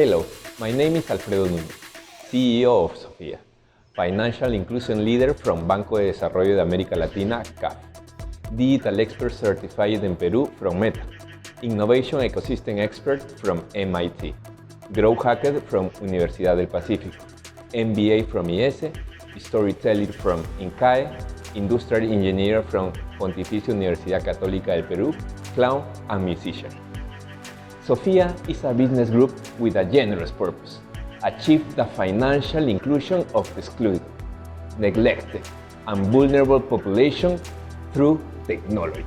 Hello, my name is Alfredo Núñez, CEO of Sof.ia, Financial Inclusion Leader from Banco de Desarrollo de América Latina, CAF, Digital Expert Certified in Peru from Meta, Innovation Ecosystem Expert from MIT, Growth Hacker from Universidad del Pacífico, MBA from IESE, Storyteller from INCAE, Industrial Engineer from Pontificia Universidad Católica del Perú, Clown and Musician. Sof.ia is a business group with a generous purpose: achieve the financial inclusion of the excluded, neglected, and vulnerable population through technology.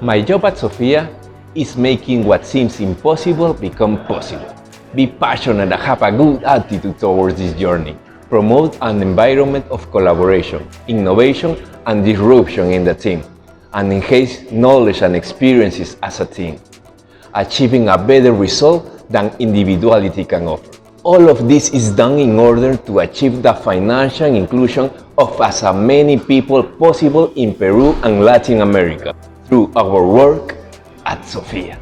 My job at Sof.ia is making what seems impossible become possible. Be passionate and have a good attitude towards this journey. Promote an environment of collaboration, innovation, and disruption in the team, and enhance knowledge and experiences as a team, achieving a better result than individuality can offer. All of this is done in order to achieve the financial inclusion of as many people possible in Peru and Latin America through our work at Sof.ia.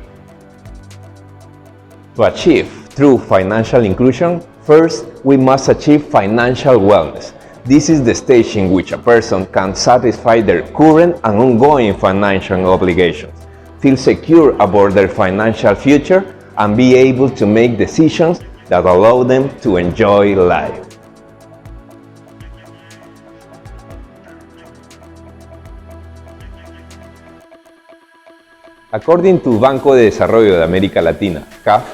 To achieve true financial inclusion, first, we must achieve financial wellness. This is the stage in which a person can satisfy their current and ongoing financial obligations, feel secure about their financial future, and be able to make decisions that allow them to enjoy life. According to Banco de Desarrollo de América Latina, CAF,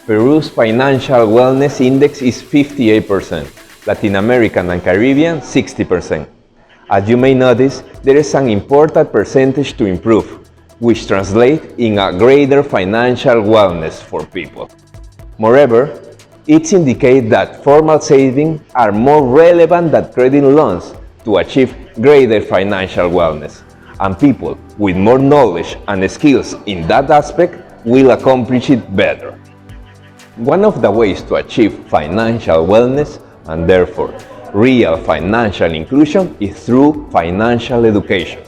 Peru's financial wellness index is 58%, Latin American and Caribbean 60%. As you may notice, there is an important percentage to improve, which translates in a greater financial wellness for people. Moreover, it indicates that formal savings are more relevant than credit loans to achieve greater financial wellness, and people with more knowledge and skills in that aspect will accomplish it better. One of the ways to achieve financial wellness, and therefore real financial inclusion, is through financial education.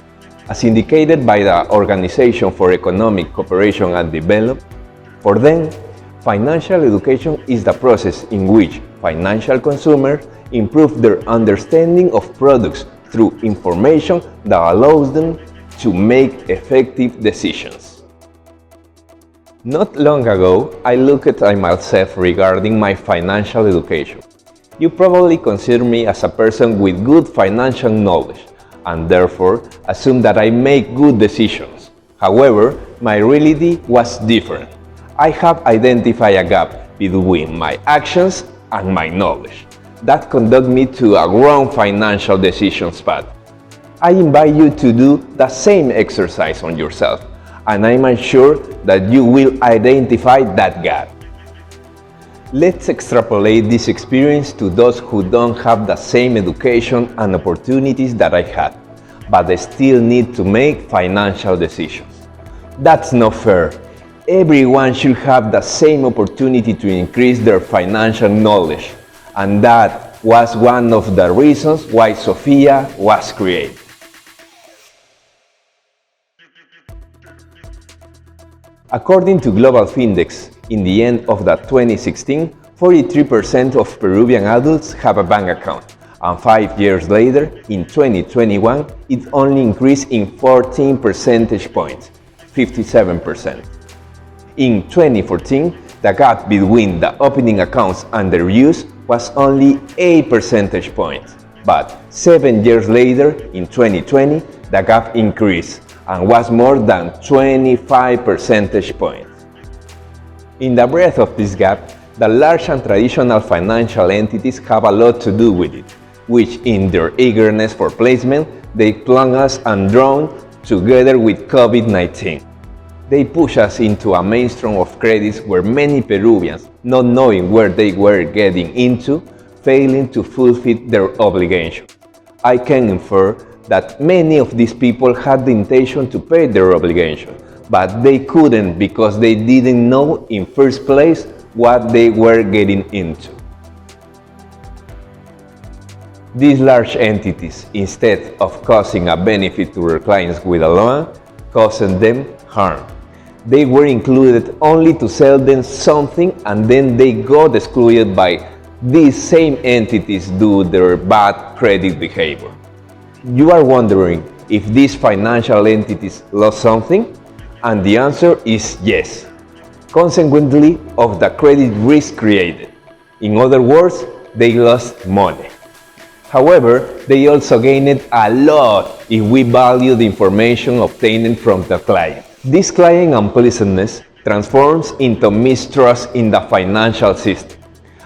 As indicated by the Organization for Economic Cooperation and Development, for them, financial education is the process in which financial consumers improve their understanding of products through information that allows them to make effective decisions. Not long ago, I looked at myself regarding my financial education. You probably consider me as a person with good financial knowledge, and therefore assume that I make good decisions. However, my reality was different. I have identified a gap between my actions and my knowledge that conduct me to a wrong financial decisions path. I invite you to do the same exercise on yourself, and I'm sure that you will identify that gap. Let's extrapolate this experience to those who don't have the same education and opportunities that I had, but they still need to make financial decisions. That's not fair. Everyone should have the same opportunity to increase their financial knowledge, and that was one of the reasons why Sof.ia was created. According to Global Findex, in the end of 2016, 43% of Peruvian adults have a bank account, and 5 years later, in 2021, it only increased in 14 percentage points, 57%. In 2014, the gap between the opening accounts and their use was only 8 percentage points, but 7 years later, in 2020, the gap increased and was more than 25 percentage points. In the breadth of this gap, the large and traditional financial entities have a lot to do with it, which in their eagerness for placement, they plunge us and drown together with COVID-19. They push us into a maelstrom of credits where many Peruvians, not knowing where they were getting into, failing to fulfill their obligation. I can infer that many of these people had the intention to pay their obligation, but they couldn't because they didn't know in first place what they were getting into. These large entities, instead of causing a benefit to their clients with a loan, caused them harm. They were included only to sell them something, and then they got excluded by these same entities due to their bad credit behavior. You are wondering if these financial entities lost something? And the answer is yes, consequently of the credit risk created. In other words, they lost money. However, they also gained a lot if we value the information obtained from the client. This client unpleasantness transforms into mistrust in the financial system,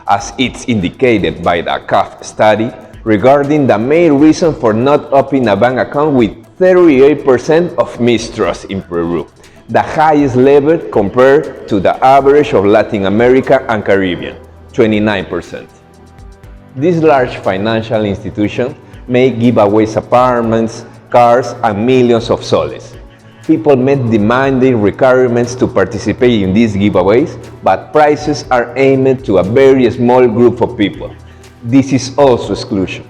as it's indicated by the CAF study regarding the main reason for not opening a bank account, with 38% of mistrust in Peru, the highest level compared to the average of Latin America and Caribbean, 29%. These large financial institutions may give away apartments, cars, and millions of soles. People met demanding requirements to participate in these giveaways, but prices are aimed to a very small group of people. This is also exclusion.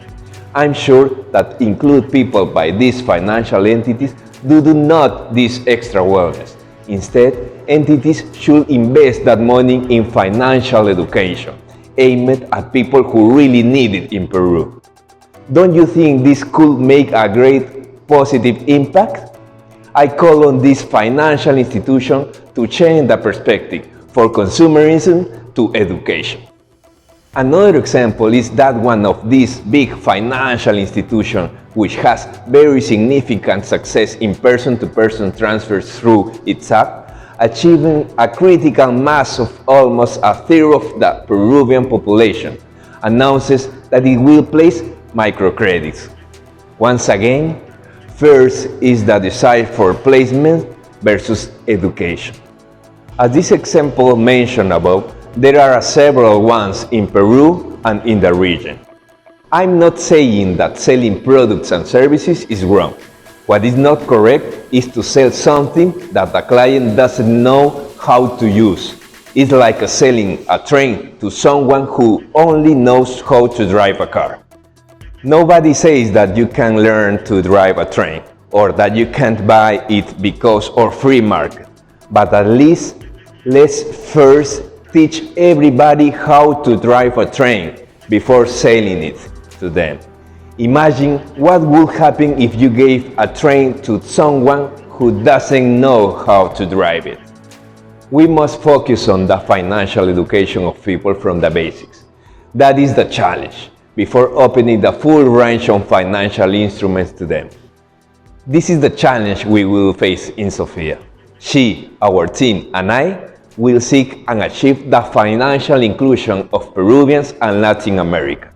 I'm sure that include people by these financial entities do not this extra wellness. Instead, entities should invest that money in financial education, aimed at people who really need it in Peru. Don't you think this could make a great positive impact? I call on this financial institution to change the perspective for consumerism to education. Another example is that one of these big financial institutions, which has very significant success in person-to-person transfers through its app, achieving a critical mass of almost a third of the Peruvian population, announces that it will place microcredits. Once again, first is the desire for placement versus education. As this example mentioned above, there are several ones in Peru and in the region. I'm not saying that selling products and services is wrong. What is not correct is to sell something that the client doesn't know how to use. It's like selling a train to someone who only knows how to drive a car. Nobody says that you can learn to drive a train or that you can't buy it because of free market. But at least let's first teach everybody how to drive a train before selling it to them. Imagine what would happen if you gave a train to someone who doesn't know how to drive it. We must focus on the financial education of people from the basics. That is the challenge, before opening the full range of financial instruments to them. This is the challenge we will face in Sof.ia. She, our team, and I will seek and achieve the financial inclusion of Peruvians and Latin Americans.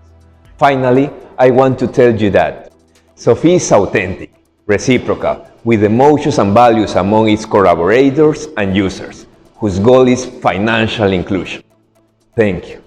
Finally, I want to tell you that Sof.ia is authentic, reciprocal, with emotions and values among its collaborators and users, whose goal is financial inclusion. Thank you.